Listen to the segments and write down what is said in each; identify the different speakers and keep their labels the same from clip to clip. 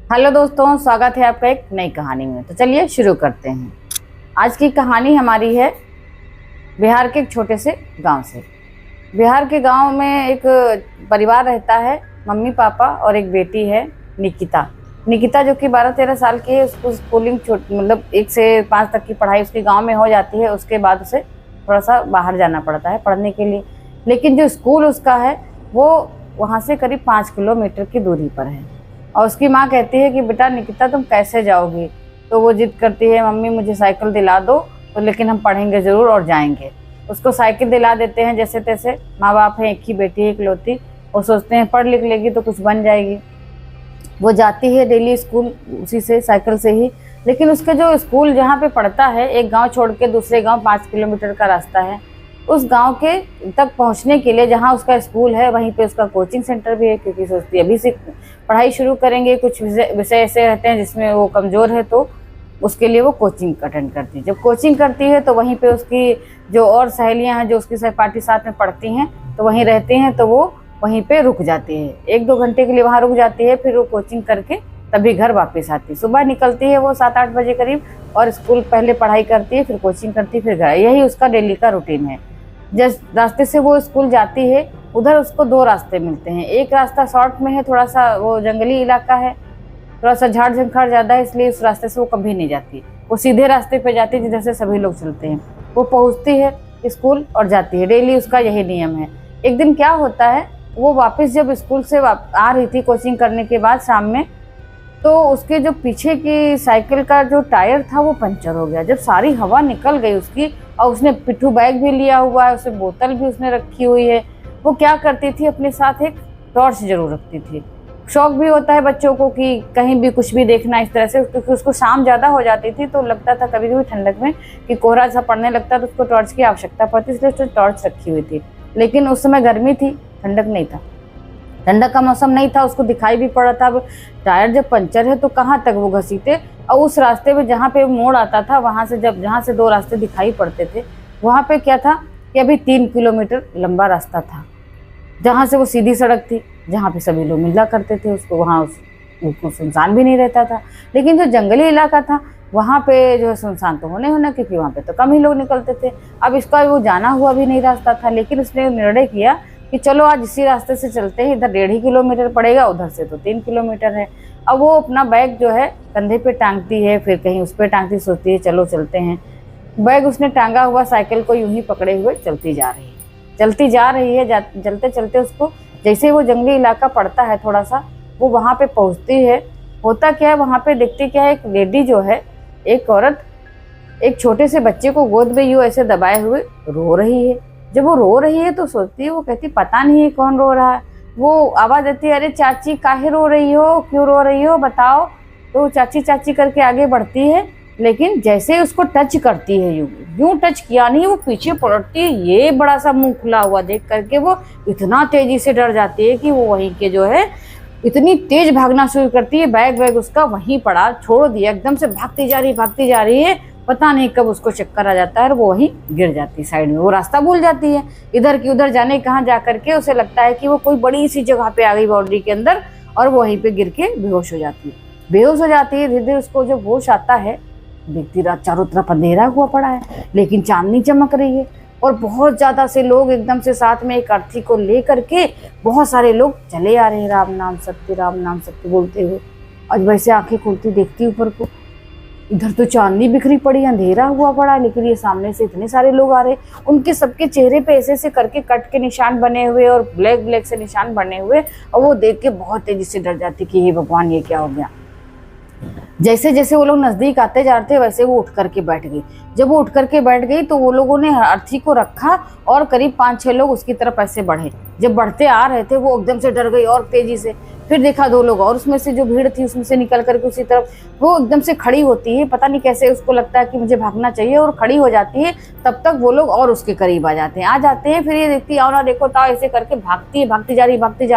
Speaker 1: Hello दोस्तों, स्वागत है आपका एक नई कहानी में। तो चलिए शुरू करते हैं। आज की कहानी हमारी है बिहार के एक छोटे से गांव से। बिहार के गांव में एक परिवार रहता है, मम्मी पापा और एक बेटी है निकिता। निकिता जो कि 12-13 साल की है। उसको स्कूलिंग मतलब 1 से 5 तक की पढ़ाई उसके गांव में हो जाती है। उसके बाद उसे थोड़ा सा बाहर जाना पड़ता है पढ़ने के लिए। लेकिन जो स्कूल उसका है वो वहाँ से करीब 5 किलोमीटर की दूरी पर है। और उसकी माँ कहती है कि बेटा निकिता तुम कैसे जाओगी। तो वो जिद करती है, मम्मी मुझे साइकिल दिला दो, तो लेकिन हम पढ़ेंगे ज़रूर और जाएंगे। उसको साइकिल दिला देते हैं जैसे तैसे। माँ बाप हैं, एक ही बेटी है इकलौती। वो सोचते हैं पढ़ लिख लेगी तो कुछ बन जाएगी। वो जाती है डेली स्कूल उसी से, साइकिल से ही। लेकिन उसके जो स्कूल जहाँ पे पढ़ता है, एक गांव छोड़ के दूसरे गांव 5 किलोमीटर का रास्ता है। उस गांव के तक पहुंचने के लिए जहां उसका स्कूल है वहीं पे उसका कोचिंग सेंटर भी है, क्योंकि सोचती है अभी से पढ़ाई शुरू करेंगे। कुछ विषय ऐसे रहते हैं जिसमें वो कमज़ोर है, तो उसके लिए वो कोचिंग अटेंड करती है। जब कोचिंग करती है तो वहीं पे उसकी जो और सहेलियां हैं जो उसकी सहपाठी साथ में पढ़ती हैं तो वहीं रहती हैं, तो वो वहीं पे रुक जाती है। 1-2 घंटे के लिए वहाँ रुक जाती है, फिर वो कोचिंग करके तभी घर वापस आती है। सुबह निकलती है वो 7-8 बजे करीब, और स्कूल पहले पढ़ाई करती है, फिर कोचिंग करती है, फिर घर। यही उसका डेली का रूटीन है। जिस रास्ते से वो स्कूल जाती है उधर उसको 2 रास्ते मिलते हैं। एक रास्ता शॉर्ट में है, थोड़ा सा वो जंगली इलाका है, थोड़ा सा झाड़ झंखाड़ ज़्यादा है, इसलिए उस रास्ते से वो कभी नहीं जाती। वो सीधे रास्ते पे जाती है जिधर से सभी लोग चलते हैं। वो पहुंचती है स्कूल और जाती है। डेली उसका यही नियम है। एक दिन क्या होता है, वो वापस जब स्कूल से आ रही थी कोचिंग करने के बाद शाम में, तो उसके जो पीछे की साइकिल का जो टायर था वो पंचर हो गया। जब सारी हवा निकल गई उसकी, और उसने पिट्ठू बैग भी लिया हुआ है, उसे बोतल भी उसने रखी हुई है। वो क्या करती थी, अपने साथ एक टॉर्च जरूर रखती थी। शौक भी होता है बच्चों को कि कहीं भी कुछ भी देखना इस तरह से, क्योंकि उसको शाम ज़्यादा हो जाती थी तो लगता था कभी कभी ठंडक में कि कोहरा सा पड़ने लगता तो उसको टॉर्च की आवश्यकता पड़ती, इसलिए उसने टॉर्च रखी हुई थी। लेकिन उस समय गर्मी थी, ठंडक नहीं था, ठंडक का मौसम नहीं था। उसको दिखाई भी पड़ा था अब टायर जब पंचर है तो कहाँ तक वो घसीटे। और उस रास्ते में जहाँ पे मोड़ आता था, वहाँ से जहाँ से 2 रास्ते दिखाई पड़ते थे, वहाँ पे क्या था कि अभी 3 किलोमीटर लंबा रास्ता था, जहाँ से वो सीधी सड़क थी, जहाँ पे सभी लोग मिला करते थे उसको। वहाँ उसको सुनसान भी नहीं रहता था। लेकिन जो जंगली इलाका था वहाँ पे जो है सुनसान तो होना, क्योंकि वहाँ पे तो कम ही लोग निकलते थे। अब इसका वो जाना हुआ भी नहीं रास्ता था, लेकिन उसने निर्णय किया कि चलो आज इसी रास्ते से चलते हैं। इधर 1.5 किलोमीटर पड़ेगा, उधर से तो 3 किलोमीटर है। अब वो अपना बैग जो है कंधे पे टांगती है, फिर कहीं उस पर टांगती, सोचती है चलो चलते हैं। बैग उसने टांगा हुआ, साइकिल को यूं ही पकड़े हुए चलती जा रही है। चलते चलते उसको जैसे वो जंगली इलाका पड़ता है थोड़ा सा, वो वहाँ पे पहुँचती है। होता क्या है वहाँ पे, देखती क्या है, एक लेडी जो है, एक औरत एक छोटे से बच्चे को गोद में यूँ ऐसे दबाए हुए रो रही है। जब वो रो रही है तो सोचती है, वो कहती पता नहीं है कौन रो रहा है। वो आवाज़ देती है, अरे चाची काहे रो रही हो, क्यों रो रही हो बताओ। तो चाची चाची करके आगे बढ़ती है, लेकिन जैसे ही उसको टच करती है, यूं टच किया नहीं, वो पीछे पलटती है। ये बड़ा सा मुंह खुला हुआ देख करके वो इतना तेजी से डर जाती है कि वो वहीं के जो है इतनी तेज भागना शुरू करती है। बैग उसका वहीं पड़ा, छोड़ दिया, एकदम से भागती जा रही है। पता नहीं कब उसको चक्कर आ जाता है और वो वहीं गिर जाती है साइड में। वो रास्ता भूल जाती है, इधर की उधर जाने कहाँ जा करके उसे लगता है कि वो कोई बड़ी सी जगह पे आ गई बाउंड्री के अंदर, और वो वहीं पे गिर के बेहोश हो जाती है। धीरे धीरे उसको जब होश आता है, देखती रात चारों तरफ अंधेरा हुआ पड़ा है, लेकिन चांदनी चमक रही है। और बहुत ज़्यादा से लोग एकदम से साथ में एक अर्थी को ले करके बहुत सारे लोग चले आ रहे हैं, राम नाम सत्य बोलते हुए। आज वैसे आंखें खुलती देखती ऊपर को, इधर तो चांदनी बिखरी पड़ी, अंधेरा हुआ पड़ा, लेकिन ये सामने से इतने सारे लोग आ रहे। उनके सबके चेहरे पे ऐसे करके कट के निशान बने हुए और ब्लैक से निशान बने हुए। और वो देख के बहुत तेजी से डर जाती कि हे भगवान ये क्या हो गया। जैसे जैसे वो लोग नजदीक आते जा रहे थे वैसे वो उठ करके बैठ गई। जब वो उठ करके बैठ गई तो वो लोगों ने अर्थी को रखा और करीब 5-6 लोग उसकी तरफ ऐसे बढ़े। जब बढ़ते आ रहे थे वो एकदम से डर गई और तेजी से। फिर देखा 2 लोग और उसमें से जो भीड़ थी उसमें से निकल करके उसी तरफ वो एकदम से खड़ी होती है। पता नहीं कैसे उसको लगता है कि मुझे भागना चाहिए, और खड़ी हो जाती है। तब तक वो लोग और उसके करीब आ जाते हैं। फिर ये देखती आओ ना देखो ताओ ऐसे करके भागती जा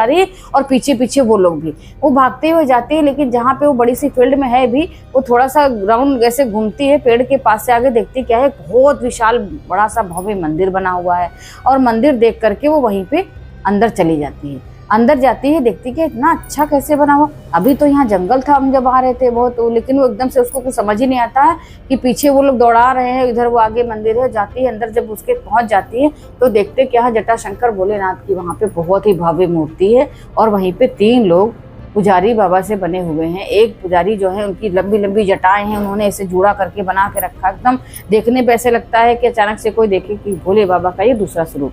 Speaker 1: रही है। और पीछे पीछे वो लोग भी वो भागते हुए जाती है। लेकिन जहाँ पे वो बड़ी सी फील्ड में है भी, वो थोड़ा सा राउंड ऐसे घूमती है। पेड़ के पास से आगे देखती क्या है, बहुत विशाल बड़ा सा भव्य मंदिर बना हुआ है। और मंदिर देख करके वो वहीं पे अंदर चली जाती है। अंदर जाती है, देखती कि इतना अच्छा कैसे बना हुआ। अभी तो यहाँ जंगल था हम जब आ रहे थे बहुत, लेकिन वो एकदम से उसको कुछ समझ ही नहीं आता है कि पीछे वो लोग दौड़ा रहे हैं, इधर वो आगे मंदिर है। जाती है अंदर, जब उसके पहुंच जाती है तो देखते कि यहाँ जटाशंकर भोलेनाथ की वहाँ पे बहुत ही भव्य मूर्ति है, और वहीं पे 3 लोग पुजारी बाबा से बने हुए हैं। एक पुजारी जो है उनकी लंबी लंबी जटाएं हैं, उन्होंने इसे जुड़ा करके बना के रखा। एकदम देखने पे ऐसे लगता है कि अचानक से कोई देखे कि भोले बाबा का ये दूसरा स्वरूप,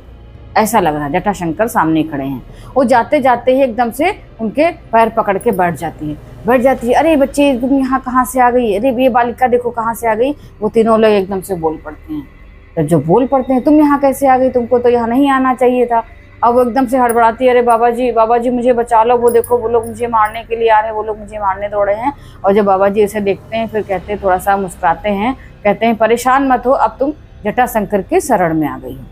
Speaker 1: ऐसा लग रहा है। जटाशंकर सामने खड़े हैं। वो जाते जाते ही एकदम से उनके पैर पकड़ के बैठ जाती है। अरे बच्चे तुम यहाँ कहाँ से आ गई, अरे ये बालिका देखो कहाँ से आ गई। वो तीनों लोग एकदम से बोल पड़ते हैं। तो जो बोल पड़ते हैं, तुम यहाँ कैसे आ गई, तुमको तो यहाँ नहीं आना चाहिए था। अब वो एकदम से हड़बड़ाती है, अरे बाबा जी मुझे बचा लो, वो देखो वो लोग मुझे मारने के लिए आ रहे हैं, वो लोग मुझे मारने दौड़े हैं। और जब बाबा जी इसे देखते हैं, फिर कहते हैं, थोड़ा सा मुस्कुराते हैं, कहते हैं परेशान मत हो, अब तुम जटाशंकर के शरण में आ गई हो।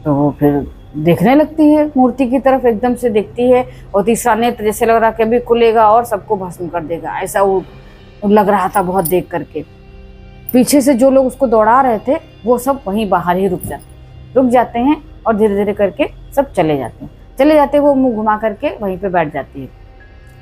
Speaker 1: तो वो फिर देखने लगती है मूर्ति की तरफ, एकदम से देखती है, और तीसरा नेत्र जैसे लग रहा कि अभी खुलेगा और सबको भस्म कर देगा, ऐसा वो लग रहा था बहुत देख करके। पीछे से जो लोग उसको दौड़ा रहे थे वो सब वहीं बाहर ही रुक जाते हैं, और धीरे धीरे करके सब चले जाते हैं। वो मुंह घुमा करके वहीं पे बैठ जाती है।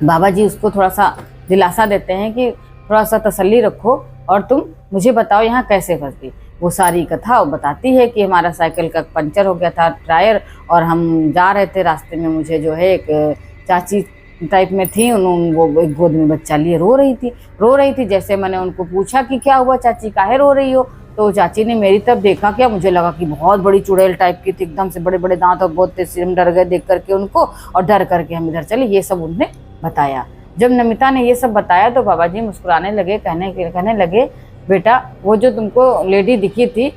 Speaker 1: बाबा जी उसको थोड़ा सा दिलासा देते हैं कि थोड़ा सा तसल्ली रखो, और तुम मुझे बताओ यहाँ कैसे फंस गई। वो सारी कथा वो बताती है कि हमारा साइकिल का पंचर हो गया था टायर, और हम जा रहे थे, रास्ते में मुझे जो है एक चाची टाइप में थी, उन्होंने वो एक गोद में बच्चा लिए रो रही थी। जैसे मैंने उनको पूछा कि क्या हुआ चाची, काहे रो रही हो, तो चाची ने मेरी तरफ देखा, क्या मुझे लगा कि बहुत बड़ी चुड़ैल टाइप की थी, एकदम से बड़े बड़े दांत और बहुत तेज से। हम डर गए देख करके उनको, और डर करके हम इधर चले। ये सब उन्होंने बताया। जब नमिता ने ये सब बताया तो बाबा जी मुस्कुराने लगे, कहने लगे, बेटा वो जो तुमको लेडी दिखी थी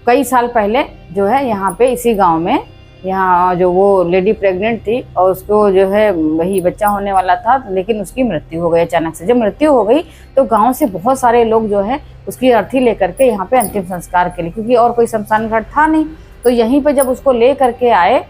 Speaker 1: कई साल पहले जो है यहाँ पे इसी गांव में, यहाँ जो वो लेडी प्रेग्नेंट थी, और उसको जो है वही बच्चा होने वाला था, लेकिन उसकी मृत्यु हो गई अचानक से। जब मृत्यु हो गई तो गांव से बहुत सारे लोग जो है उसकी अर्थी लेकर के यहाँ पे अंतिम संस्कार के लिए, क्योंकि और कोई शमशान घाट था नहीं, तो यहीं पे जब उसको ले करके आए,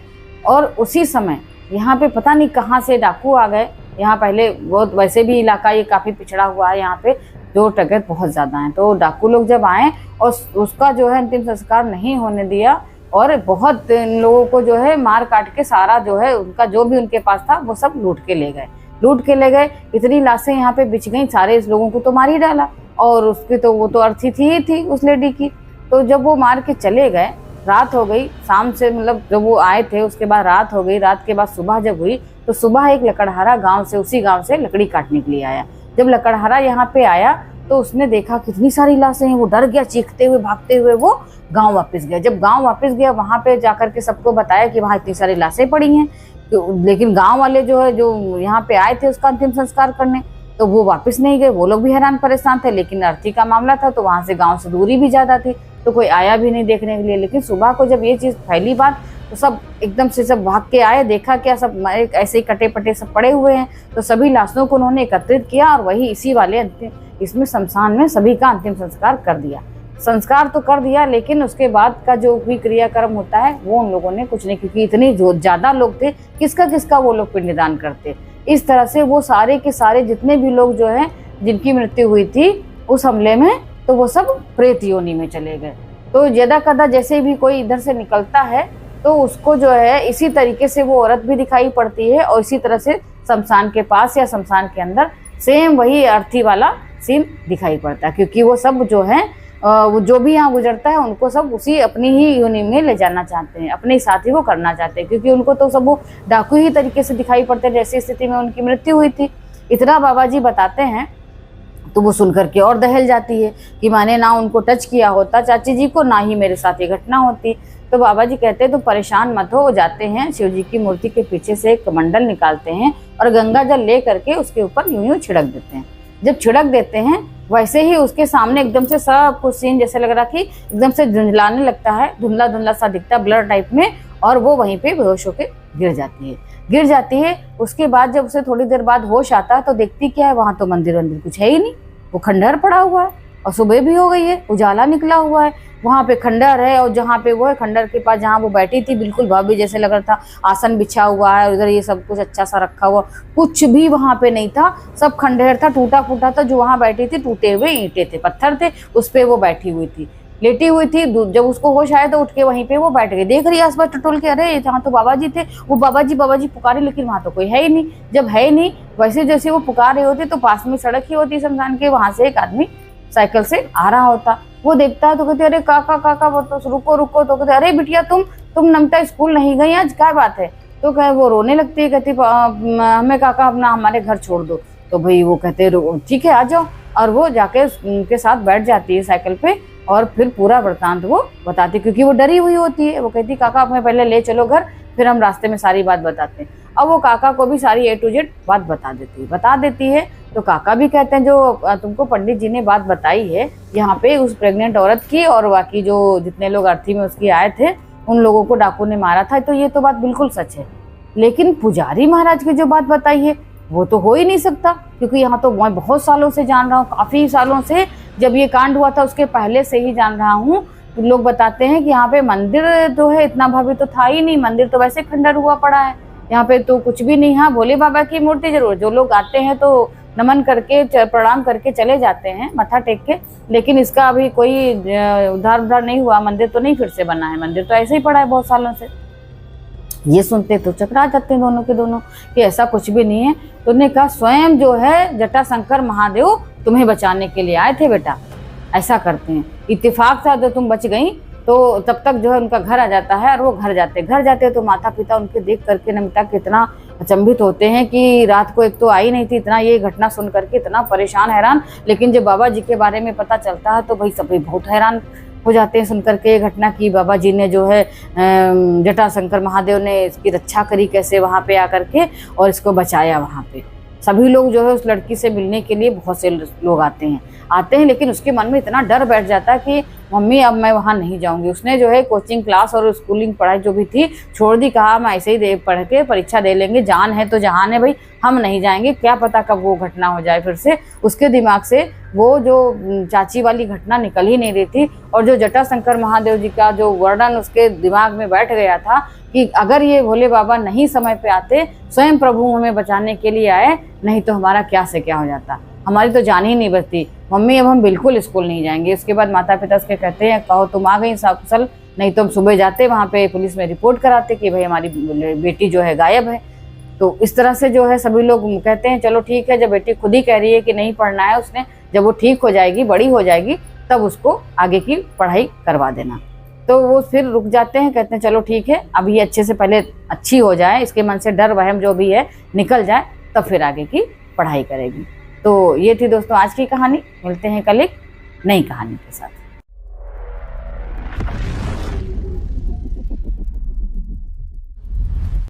Speaker 1: और उसी समय यहाँ पे पता नहीं कहाँ से डाकू आ गए। यहाँ पहले बहुत, वैसे भी इलाका ये काफ़ी पिछड़ा हुआ है, यहाँ पे चोर डकैत बहुत ज़्यादा हैं। तो डाकू लोग जब आए और उसका जो है अंतिम संस्कार नहीं होने दिया, और बहुत लोगों को जो है मार काट के सारा जो है उनका जो भी उनके पास था वो सब लूट के ले गए। इतनी लाशें यहाँ पे बिछ गई, सारे इस लोगों को तो मार ही डाला, और उसकी तो वो तो अर्थी थी उस लेडी की। तो जब वो मार के चले गए, रात हो गई, शाम से मतलब जब वो आए थे उसके बाद रात हो गई। रात के बाद सुबह जब हुई तो सुबह एक लकड़हारा उसी गाँव से लकड़ी काटने के लिए आया। जब लकड़हारा यहाँ पे आया तो उसने देखा कितनी सारी लाशें हैं, वो डर गया, चीखते हुए भागते हुए वो गांव वापस गया। जब गांव वापस गया, वहां पे जाकर के सबको बताया कि वहां इतनी सारी लाशें पड़ी हैं, लेकिन गांव वाले जो है जो यहाँ पे आए थे उसका अंतिम संस्कार करने, तो वो वापस नहीं गए। वो लोग भी हैरान परेशान थे, लेकिन अर्थी का मामला था तो वहां से गाँव से दूरी भी ज्यादा थी, तो कोई आया भी नहीं देखने के लिए। लेकिन सुबह को जब ये चीज फैली बात, तो सब एकदम से सब भाग के आए, देखा क्या सब ऐसे ही कटे पटे सब पड़े हुए हैं। तो सभी लाशों को उन्होंने एकत्रित किया, और वही इसी वाले इसमें शमशान में सभी का अंतिम संस्कार कर दिया। संस्कार तो कर दिया, लेकिन उसके बाद का जो भी क्रियाक्रम होता है वो उन लोगों ने कुछ नहीं, क्योंकि इतने जो ज्यादा लोग थे, किसका वो लोग पिंडदान करते। इस तरह से वो सारे के सारे जितने भी लोग जो है जिनकी मृत्यु हुई थी उस हमले में, तो वो सब प्रेत योनि में चले गए। तो ज्यादा कदा जैसे भी कोई इधर से निकलता है तो उसको जो है इसी तरीके से वो औरत भी दिखाई पड़ती है, और इसी तरह से शमशान के पास या शमशान के अंदर सेम वही अर्थी वाला सीन दिखाई पड़ता है, क्योंकि वो सब जो है वो जो भी यहाँ गुजरता है उनको सब उसी अपनी ही योनि में ले जाना चाहते हैं, अपने साथ ही वो करना चाहते हैं, क्योंकि उनको तो सब वो डाकू ही तरीके से दिखाई पड़ते हैं जैसी स्थिति में उनकी मृत्यु हुई थी। इतना बाबा जी बताते हैं तो वो सुनकर के और दहल जाती है कि मैंने ना उनको टच किया होता चाची जी को, ना ही मेरे साथ ये घटना होती। तो बाबा जी कहते हैं तो परेशान मत हो। वो जाते हैं शिव जी की मूर्ति के पीछे से एक कमंडल निकालते हैं और गंगा जल ले करके उसके ऊपर यूं यूं छिड़क देते हैं। जब छिड़क देते हैं वैसे ही उसके सामने एकदम से सब कुछ सीन जैसे लग रहा कि एकदम से धुंधलाने लगता है, धुंधला धुंधला सा दिखता है ब्लर टाइप में, और वो वहीं पे बेहोश होकर गिर जाती है। उसके बाद जब उसे थोड़ी देर बाद होश आता है तो देखती क्या है, वहां तो मंदिर कुछ है ही नहीं, वो खंडहर पड़ा हुआ है, और सुबह भी हो गई है, उजाला निकला हुआ है, वहां पे खंडहर है, और जहाँ पे वो है खंडहर के पास जहाँ वो बैठी थी बिल्कुल भाभी जैसे लग रहा था, आसन बिछा हुआ है, उधर ये सब कुछ अच्छा सा रखा हुआ, कुछ भी वहां पे नहीं था, सब खंडहर था, टूटा फूटा था। जो वहां बैठी थी टूटे हुए ईंटें थे, पत्थर थे, उस पे वो बैठी हुई थी। लेटी हुई थी। जब उसको होश आया तो उठ के वहीं पे वो बैठ गई, देख रही है आसपास टटोल के, अरे जहाँ तो बाबा जी थे, वो बाबा जी पुकारे, लेकिन वहां तो कोई है ही नहीं। जब है ही नहीं, वैसे जैसे वो पुकार रहे होते तो पास में सड़क ही होती शमशान के, वहां से एक आदमी साइकिल से आ रहा होता। वो देखता है तो कहते अरे काका काका, तो रुको रुको, तो कहते अरे बिटिया तुम नमता स्कूल नहीं गई आज, क्या बात है? तो कहे वो रोने लगती है, कहती हमें काका अपना हमारे घर छोड़ दो। तो भाई वो कहते ठीक है आ जाओ, और वो जाके उनके साथ बैठ जाती है साइकिल पे, और फिर पूरा वृतांत वो बताती, क्योंकि वो डरी हुई होती है। वो कहती काका हमें पहले ले चलो घर, फिर हम रास्ते में सारी बात बताते हैं। अब वो काका को भी सारी A to Z बात बता देती है। तो काका भी कहते हैं जो तुमको पंडित जी ने बात बताई है यहाँ पे उस प्रेग्नेंट औरत की, और बाकी जो जितने लोग अर्थी में उसकी आए थे उन लोगों को डाकू ने मारा था, तो ये तो बात बिल्कुल सच है। लेकिन पुजारी महाराज की जो बात बताई है वो तो हो ही नहीं सकता, क्योंकि यहाँ तो मैं बहुत सालों से जान रहा हूँ, काफी सालों से, जब ये कांड हुआ था उसके पहले से ही जान रहा हूँ। तो लोग बताते हैं कि यहाँ पे मंदिर जो है इतना भव्य तो था ही नहीं, मंदिर तो वैसे खंडर हुआ पड़ा है, यहाँ पे तो कुछ भी नहीं। हाँ, भोले बाबा की मूर्ति जरूर, जो लोग आते हैं तो नमन करके प्रणाम करके चले जाते हैं मत्था टेक के, लेकिन इसका अभी कोई उद्धार नहीं हुआ, मंदिर तो नहीं फिर से बना है, मंदिर तो ऐसे ही पड़ा है बहुत सालों से। ये सुनते तो चकरा जाते हैं दोनों के दोनों कि ऐसा कुछ भी नहीं है। तो उन्होंने कहा स्वयं जो है जटाशंकर महादेव तुम्हें बचाने के लिए आए थे बेटा, ऐसा करते हैं। इत्तेफाक था तो तुम बच गई, तो तब तक जो है उनका घर आ जाता है, और वो घर जाते तो माता पिता उनके देख करके नमिता कितना अचंभित होते हैं कि रात को एक तो आई नहीं थी, इतना ये घटना सुन करके इतना परेशान हैरान। लेकिन जब बाबा जी के बारे में पता चलता है तो भाई सभी बहुत हैरान हो जाते हैं सुनकर के ये घटना की बाबा जी ने जो है जटाशंकर महादेव ने इसकी रक्षा करी कैसे वहाँ पे आकर के, और इसको बचाया। वहाँ पे सभी लोग जो है उस लड़की से मिलने के लिए बहुत से लोग आते हैं, लेकिन उसके मन में इतना डर बैठ जाता है कि मम्मी अब मैं वहाँ नहीं जाऊँगी। उसने जो है कोचिंग क्लास और स्कूलिंग पढ़ाई जो भी थी छोड़ दी, कहा हम ऐसे ही पढ़ के परीक्षा दे लेंगे, जान है तो जहान है भाई, हम नहीं जाएंगे, क्या पता कब वो घटना हो जाए फिर से। उसके दिमाग से वो जो चाची वाली घटना निकल ही नहीं रही थी, और जो जटाशंकर महादेव जी का जो वर्णन उसके दिमाग में बैठ गया था कि अगर ये भोले बाबा नहीं समय पे आते, स्वयं प्रभु हमें बचाने के लिए आए, नहीं तो हमारा क्या से क्या हो जाता, हमारी तो जान ही नहीं बचती। मम्मी अब हम बिल्कुल स्कूल नहीं जाएंगे। उसके बाद माता पिता उसके कहते हैं कहो तुम आ गई सकुशल, नहीं तो हम सुबह जाते वहाँ पे पुलिस में रिपोर्ट कराते कि भाई हमारी बेटी जो है गायब है। तो इस तरह से जो है सभी लोग कहते हैं चलो ठीक है, जब बेटी खुद ही कह रही है कि नहीं पढ़ना है उसने, जब वो ठीक हो जाएगी, बड़ी हो जाएगी, तब उसको आगे की पढ़ाई करवा देना। तो वो फिर रुक जाते हैं, कहते हैं चलो ठीक है, अब ये अच्छे से पहले अच्छी हो जाए, इसके मन से डर वहम जो भी है निकल जाए, तब फिर आगे की पढ़ाई करेगी। तो ये थी दोस्तों आज की कहानी। मिलते हैं कल एक नई कहानी के साथ।